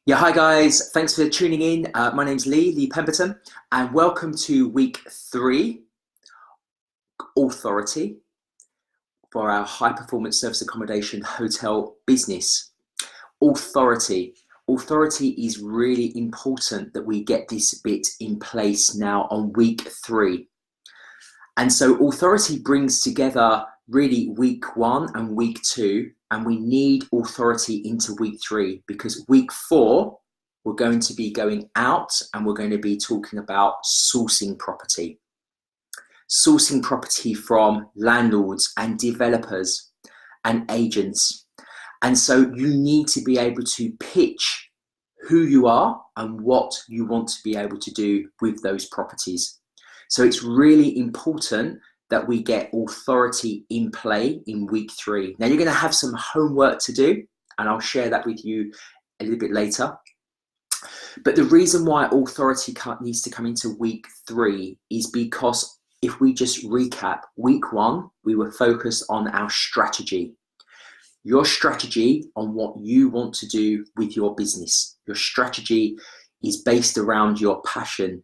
Yeah, hi guys. Thanks for tuning in. My name's Lee Pemberton, and welcome to week 3, Authority, for our high performance service accommodation hotel business. Authority. Authority is really important that we get this bit in place now on week 3. And so authority brings together really week 1 and week 2, and we need authority into week 3 because week 4, we're going to be going out and we're going to be talking about sourcing property. Sourcing property from landlords and developers and agents. And so you need to be able to pitch who you are and what you want to be able to do with those properties. So it's really important that we get authority in play in week 3. Now you're going to have some homework to do, and I'll share that with you a little bit later. But the reason why authority needs to come into week 3 is because if we just recap, week 1, we were focused on our strategy. Your strategy on what you want to do with your business. Your strategy is based around your passion.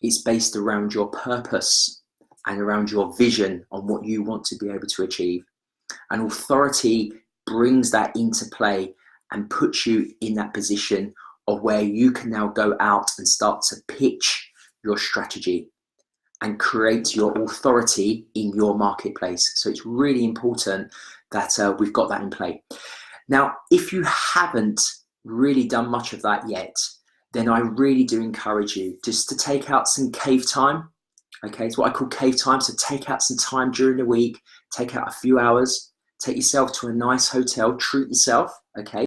It's based around your purpose and around your vision on what you want to be able to achieve. And authority brings that into play and puts you in that position of where you can now go out and start to pitch your strategy and create your authority in your marketplace. So it's really important that we've got that in play. Now, if you haven't really done much of that yet, then I really do encourage you just to take out some cave time. Okay, it's what I call cave time. So take out some time during the week, take out a few hours, take yourself to a nice hotel, treat yourself, okay?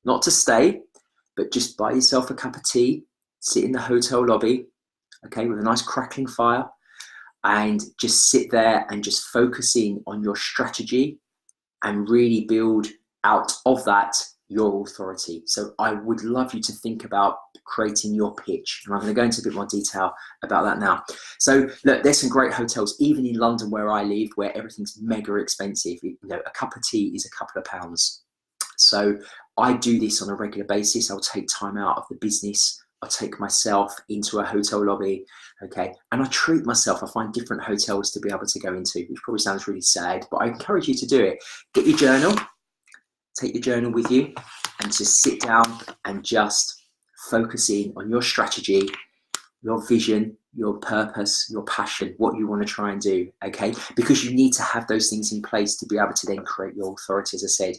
Not to stay, but just buy yourself a cup of tea, sit in the hotel lobby, okay, with a nice crackling fire, and just sit there and just focus in on your strategy and really build out of that your authority. So I would love you to think about creating your pitch, and I'm going to go into a bit more detail about that now. So look, there's some great hotels, even in London where I live, where everything's mega expensive. You know, a cup of tea is a couple of pounds. So I do this on a regular basis. I'll take time out of the business. I'll take myself into a hotel lobby, okay, and I treat myself. I find different hotels to be able to go into, which probably sounds really sad, but I encourage you to do it. Get your journal, take your journal with you, and just sit down and just focus in on your strategy, your vision, your purpose, your passion, what you want to try and do, okay? Because you need to have those things in place to be able to then create your authority, as I said.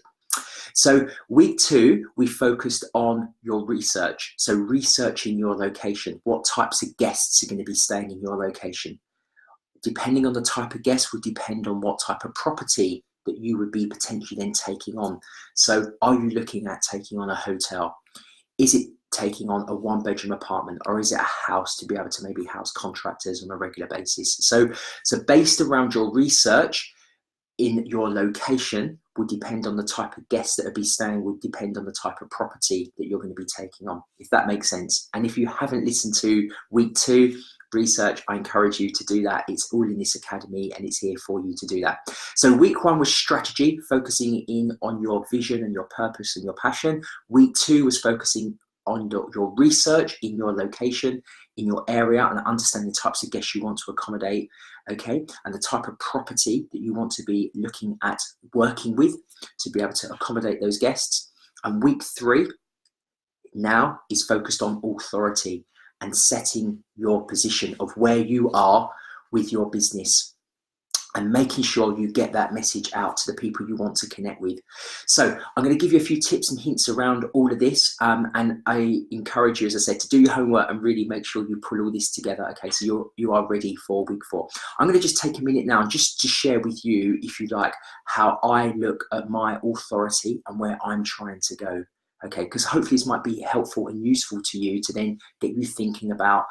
So week 2, we focused on your research. So researching your location, what types of guests are going to be staying in your location. Depending on the type of guest would depend on what type of property that you would be potentially then taking on. So are you looking at taking on a hotel? Is it taking on a 1-bedroom apartment, or is it a house to be able to maybe house contractors on a regular basis? So based around your research in your location would depend on the type of guests that would be staying, would depend on the type of property that you're going to be taking on, if that makes sense. And if you haven't listened to week 2 research, I encourage you to do that. It's all in this academy and it's here for you to do that. So week 1 was strategy, focusing in on your vision and your purpose and your passion. Week 2 was focusing on your research in your location, in your area, and understanding the types of guests you want to accommodate, okay, and the type of property that you want to be looking at working with to be able to accommodate those guests. And week 3 now is focused on authority and setting your position of where you are with your business and making sure you get that message out to the people you want to connect with. So I'm going to give you a few tips and hints around all of this. And I encourage you, as I said, to do your homework and really make sure you pull all this together. Okay, so you are ready for week 4. I'm going to just take a minute now just to share with you, if you like, how I look at my authority and where I'm trying to go. Okay, because hopefully this might be helpful and useful to you to then get you thinking about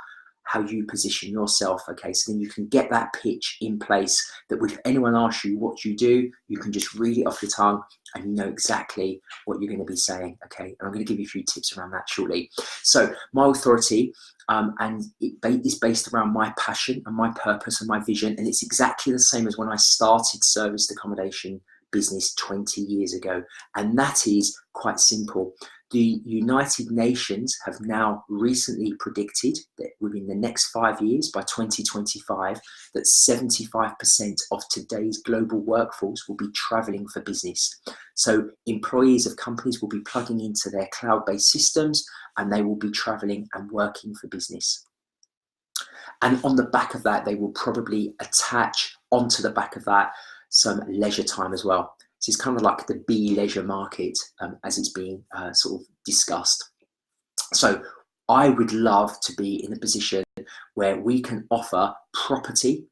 how you position yourself, okay? So then you can get that pitch in place that if anyone asks you what you do, you can just read it off your tongue and you know exactly what you're going to be saying, okay? And I'm going to give you a few tips around that shortly. So my authority, and it is based around my passion and my purpose and my vision, and it's exactly the same as when I started serviced accommodation business 20 years ago. And that is quite simple. The United Nations have now recently predicted that within the next 5 years, by 2025, that 75% of today's global workforce will be traveling for business. So employees of companies will be plugging into their cloud-based systems, and they will be traveling and working for business. And on the back of that, they will probably attach onto the back of that some leisure time as well. So it's kind of like the leisure market as it's being sort of discussed. So I would love to be in a position where we can offer property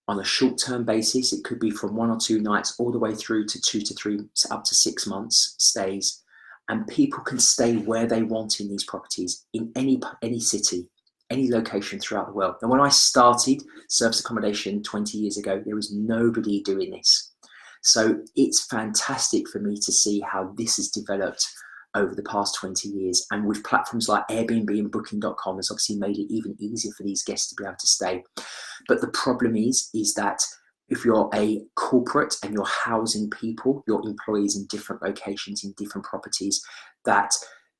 on a short-term basis. It could be from 1 or 2 nights all the way through to 2 to 3, up to 6 months stays. And people can stay where they want in these properties, in any city, any location throughout the world. And when I started service accommodation 20 years ago, there was nobody doing this. So it's fantastic for me to see how this has developed over the past 20 years. And with platforms like Airbnb and Booking.com has obviously made it even easier for these guests to be able to stay. But the problem is that if you're a corporate and you're housing people, your employees in different locations, in different properties, that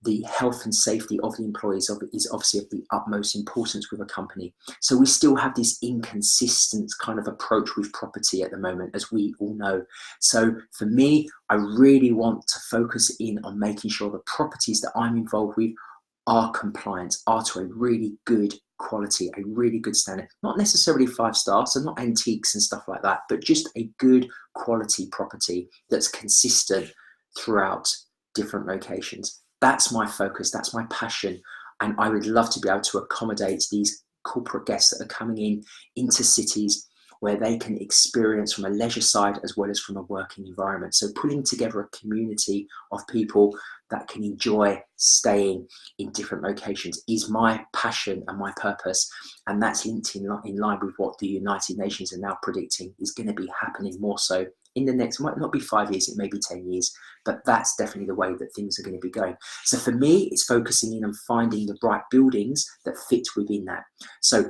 the health and safety of the employees is obviously of the utmost importance with a company. So we still have this inconsistent kind of approach with property at the moment, as we all know. So for me, I really want to focus in on making sure the properties that I'm involved with are compliant, are to a really good quality, a really good standard. Not necessarily 5 stars, so not antiques and stuff like that, but just a good quality property that's consistent throughout different locations. That's my focus, that's my passion, and I would love to be able to accommodate these corporate guests that are coming into cities where they can experience from a leisure side as well as from a working environment. So putting together a community of people that can enjoy staying in different locations is my passion and my purpose, and that's linked in line with what the United Nations are now predicting is going to be happening more so in the next, might not be 5 years, it may be 10 years, but that's definitely the way that things are going to be going. So for me, it's focusing in on finding the right buildings that fit within that. So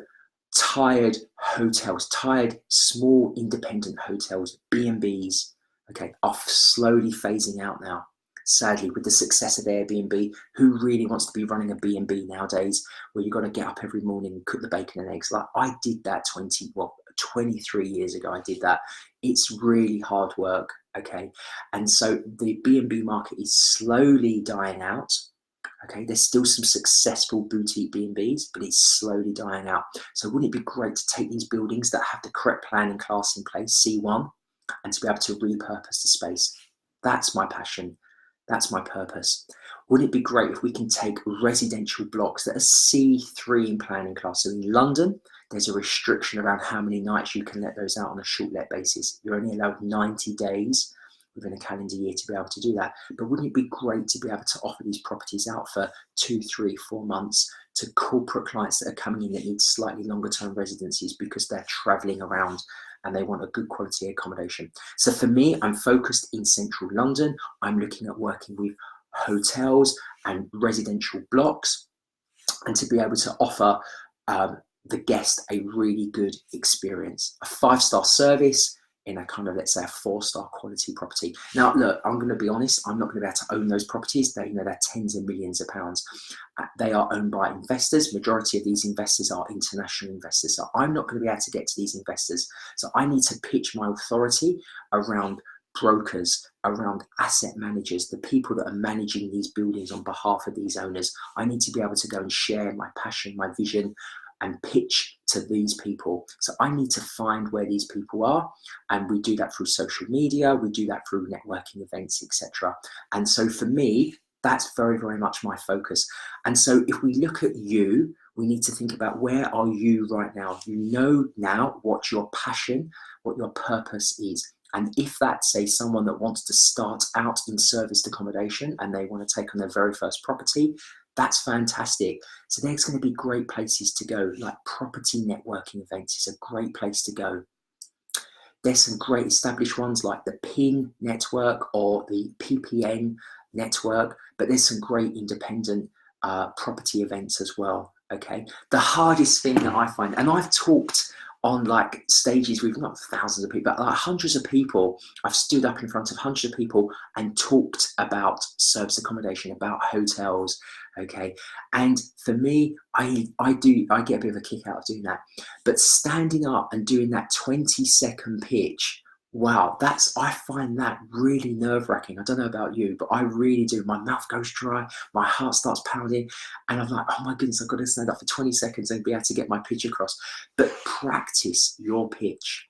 tired hotels, tired small independent hotels, B&Bs, okay, are slowly phasing out now. Sadly, with the success of Airbnb, who really wants to be running a B&B nowadays where you've got to get up every morning and cook the bacon and eggs? Like I did that 23 years ago, I did that. It's really hard work, okay? And so the B&B market is slowly dying out. Okay, there's still some successful boutique B&Bs, but it's slowly dying out. So wouldn't it be great to take these buildings that have the correct planning class in place, C1, and to be able to repurpose the space? That's my passion. That's my purpose. Wouldn't it be great if we can take residential blocks that are C3 in planning class? So in London, there's a restriction around how many nights you can let those out on a short let basis. You're only allowed 90 days within a calendar year to be able to do that. But wouldn't it be great to be able to offer these properties out for 2, 3, 4 months to corporate clients that are coming in that need slightly longer term residencies because they're traveling around and they want a good quality accommodation? So for me, I'm focused in central London. I'm looking at working with hotels and residential blocks, and to be able to offer the guest a really good experience, a 5-star service in a kind of, let's say, a 4-star quality property. Now, look, I'm going to be honest, I'm not going to be able to own those properties. They're tens of millions of pounds. They are owned by investors. Majority of these investors are international investors. So I'm not going to be able to get to these investors. So I need to pitch my authority around brokers, around asset managers, the people that are managing these buildings on behalf of these owners. I need to be able to go and share my passion, my vision, and pitch to these people. So I need to find where these people are, and we do that through social media, we do that through networking events, etc. And so for me, that's very, very much my focus. And so if we look at you, we need to think about, where are you right now? You know now what your passion, what your purpose is. And if that's, say, someone that wants to start out in serviced accommodation and they want to take on their very first property, that's fantastic. So there's going to be great places to go, like property networking events is a great place to go. There's some great established ones like the PIN network or the PPN network, but there's some great independent property events as well, okay? The hardest thing that I find, and I've talked on like stages with not thousands of people, but like hundreds of people. I've stood up in front of hundreds of people and talked about service accommodation, about hotels. Okay. And for me, I get a bit of a kick out of doing that. But standing up and doing that 20-second pitch, wow, I find that really nerve-wracking. I don't know about you, but I really do. My mouth goes dry, my heart starts pounding, and I'm like, oh my goodness, I've got to stand up for 20 seconds and be able to get my pitch across. But practice your pitch,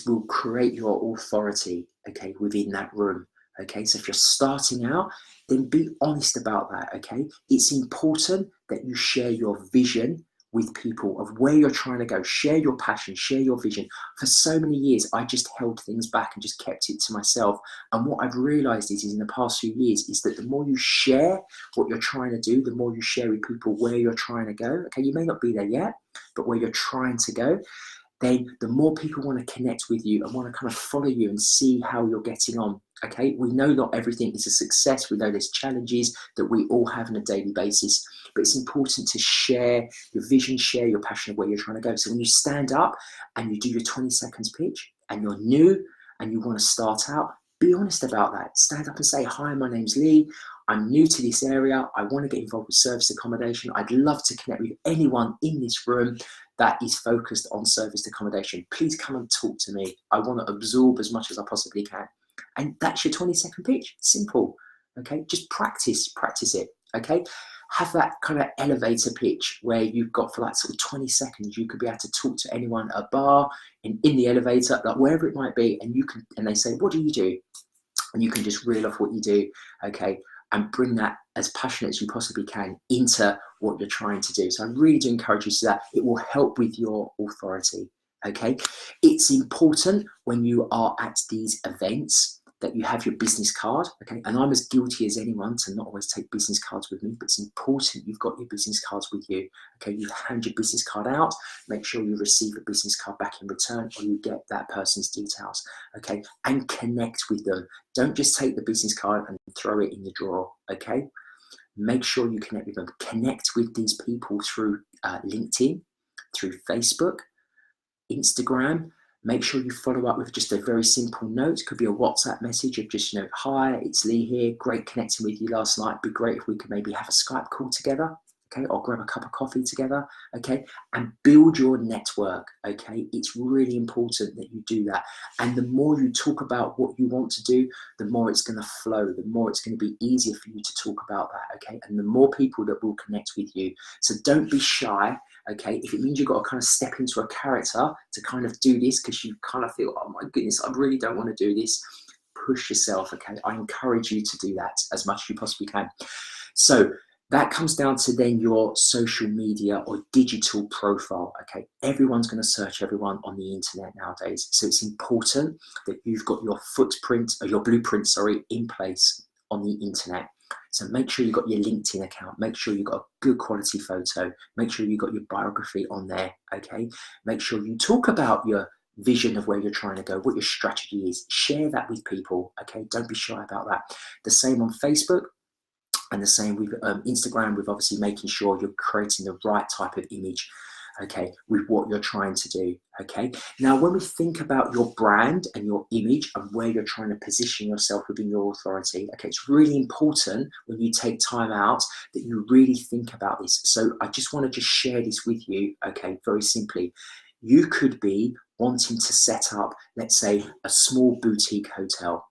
will create your authority, okay, within that room. Okay, so if you're starting out, then be honest about that. Okay, it's important that you share your vision with people of where you're trying to go. Share your passion, share your vision. For so many years, I just held things back and just kept it to myself. And what I've realized is in the past few years is that the more you share what you're trying to do, the more you share with people where you're trying to go. Okay, you may not be there yet, but where you're trying to go, then the more people want to connect with you and want to kind of follow you and see how you're getting on. Okay, we know not everything is a success. We know there's challenges that we all have on a daily basis, but it's important to share your vision, share your passion of where you're trying to go. So when you stand up and you do your 20 seconds pitch and you're new and you want to start out, be honest about that. Stand up and say, hi, my name's Lee. I'm new to this area. I want to get involved with service accommodation. I'd love to connect with anyone in this room that is focused on service accommodation. Please come and talk to me. I want to absorb as much as I possibly can. And that's your 20-second pitch. Simple. Okay, just practice it. Okay, have that kind of elevator pitch where you've got for like sort of 20 seconds, you could be able to talk to anyone at a bar, in the elevator, like wherever it might be, and they say, what do you do? And you can just reel off what you do. Okay, and bring that as passionate as you possibly can into what you're trying to do. So I really do encourage you to do that. It will help with your authority. Okay, it's important when you are at these events that you have your business card. Okay, and I'm as guilty as anyone to not always take business cards with me, but it's important you've got your business cards with you. Okay, you hand your business card out, make sure you receive a business card back in return, or you get that person's details. Okay, and connect with them. Don't just take the business card and throw it in the drawer. Okay, make sure you connect with them. Connect with these people through LinkedIn, through Facebook, Instagram. Make sure you follow up with just a very simple note. It could be a WhatsApp message of just, hi, it's Lee here. Great connecting with you last night. It'd be great if we could maybe have a Skype call together. Okay, or grab a cup of coffee together. Okay, and build your network. Okay, it's really important that you do that. And the more you talk about what you want to do, the more it's going to flow, the more it's going to be easier for you to talk about that. Okay, and the more people that will connect with you. So don't be shy. Okay, if it means you've got to kind of step into a character to kind of do this because you kind of feel, oh my goodness, I really don't want to do this, push yourself. Okay, I encourage you to do that as much as you possibly can. So that comes down to then your social media or digital profile. Okay, everyone's going to search everyone on the internet nowadays, so it's important that you've got your footprint or your blueprint, in place on the internet. So make sure you've got your LinkedIn account, make sure you've got a good quality photo, make sure you've got your biography on there. Okay, make sure you talk about your vision of where you're trying to go, what your strategy is. Share that with people. Okay, don't be shy about that. The same on Facebook. And the same with Instagram, with obviously making sure you're creating the right type of image, okay, with what you're trying to do, okay? Now, when we think about your brand and your image and where you're trying to position yourself within your authority, okay, it's really important when you take time out that you really think about this. So I just want to just share this with you, okay, very simply. You could be wanting to set up, let's say, a small boutique hotel.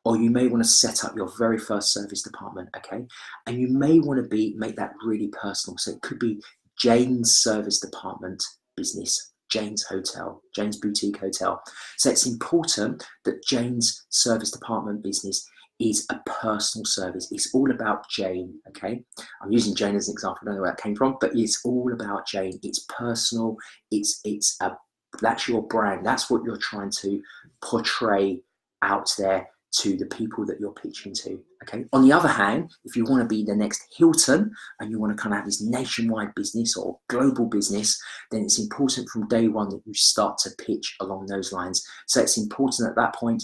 Or you may want to set up your very first service department, okay? And you may want to make that really personal. So it could be Jane's service department business, Jane's hotel, Jane's boutique hotel. So it's important that Jane's service department business is a personal service. It's all about Jane, okay? I'm using Jane as an example. I don't know where that came from, but it's all about Jane. It's personal. That's your brand. That's what you're trying to portray out there to the people that you're pitching to, okay? On the other hand, if you want to be the next Hilton and you want to kind of have this nationwide business or global business, then it's important from day one that you start to pitch along those lines. So it's important at that point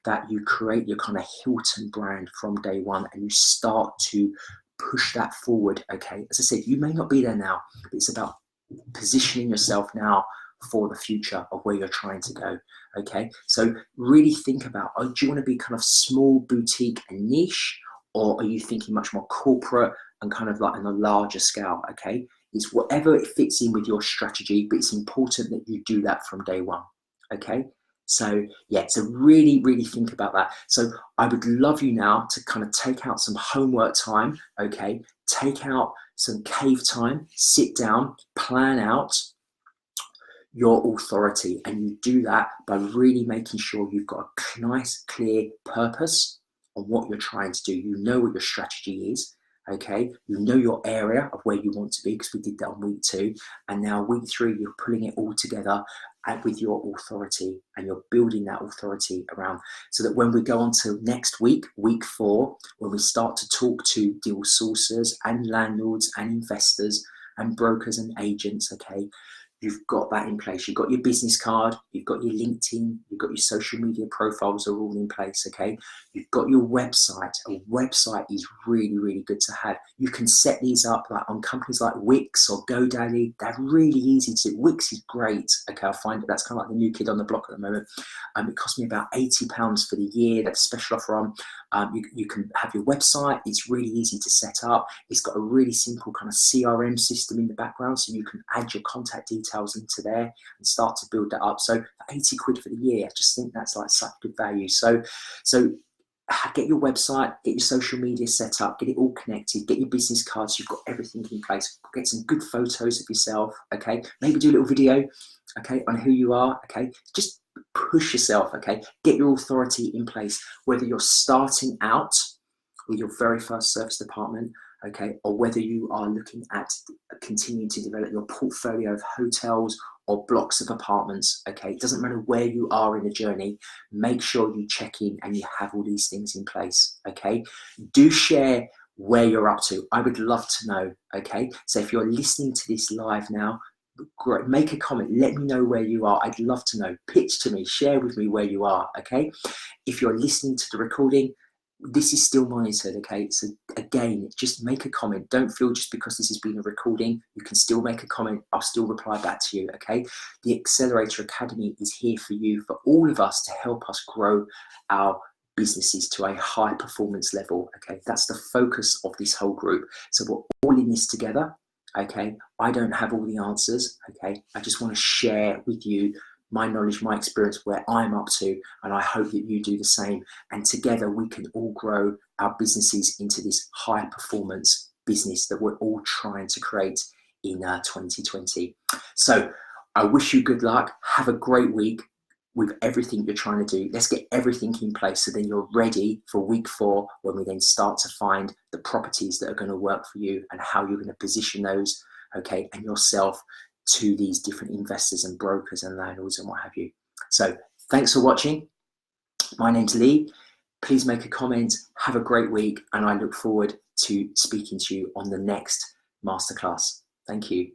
that you create your kind of Hilton brand from day one and you start to push that forward, okay? As I said, you may not be there now, but it's about positioning yourself now for the future of where you're trying to go. Okay, so really think about, do you want to be kind of small, boutique and niche, or are you thinking much more corporate and kind of like on a larger scale? Okay, it's whatever it fits in with your strategy, but it's important that you do that from day one. Okay, so yeah, so really think about that. So I would love you now to kind of take out some homework time. Okay, take out some cave time, sit down, plan out your authority, and you do that by really making sure you've got a nice clear purpose on what you're trying to do. You know what your strategy is. Okay, you know your area of where you want to be, because we did that on week 2, and now week 3 you're pulling it all together with your authority, and you're building that authority around, so that when we go on to next week, week 4, when we start to talk to deal sourcers and landlords and investors and brokers and agents, okay, you've got that in place. You've got your business card, you've got your LinkedIn, you've got your social media profiles are all in place, okay? You've got your website. A website is really good to have. You can set these up like on companies like Wix or GoDaddy. They're really easy to do. Wix is great, okay? I find that's kind of like the new kid on the block at the moment. It cost me about £80 for the year. That's a special offer on. You can have your website. It's really easy to set up. It's got a really simple kind of CRM system in the background, so you can add your contact details into there and start to build that up. So for 80 quid for the year, I just think that's like such good value. So get your website, get your social media set up, get it all connected, get your business cards, you've got everything in place, get some good photos of yourself, okay? Maybe do a little video, okay, on who you are, okay? Just push yourself, okay? Get your authority in place, whether you're starting out with your very first service department, okay, or whether you are looking at continuing to develop your portfolio of hotels or blocks of apartments, okay? It doesn't matter where you are in the journey, make sure you check in and you have all these things in place, okay? Do share where you're up to. I would love to know, okay? So if you're listening to this live now, great, make a comment, let me know where you are. I'd love to know. Pitch to me, share with me where you are, okay? If you're listening to the recording, this is still monitored, okay? So again, just make a comment. Don't feel just because this has been a recording, you can still make a comment. I'll still reply back to you, okay? The Accelerator Academy is here for you, for all of us, to help us grow our businesses to a high performance level, okay? That's the focus of this whole group. So we're all in this together, okay? I don't have all the answers, okay? I just want to share with you my knowledge, my experience, where I'm up to, and I hope that you do the same. And together we can all grow our businesses into this high performance business that we're all trying to create in 2020. So I wish you good luck. Have a great week with everything you're trying to do. Let's get everything in place so then you're ready for week 4, when we then start to find the properties that are going to work for you and how you're going to position those, okay, and yourself to these different investors and brokers and landlords and what have you. So thanks for watching. My name's Lee. Please make a comment. Have a great week, and I look forward to speaking to you on the next masterclass. Thank you.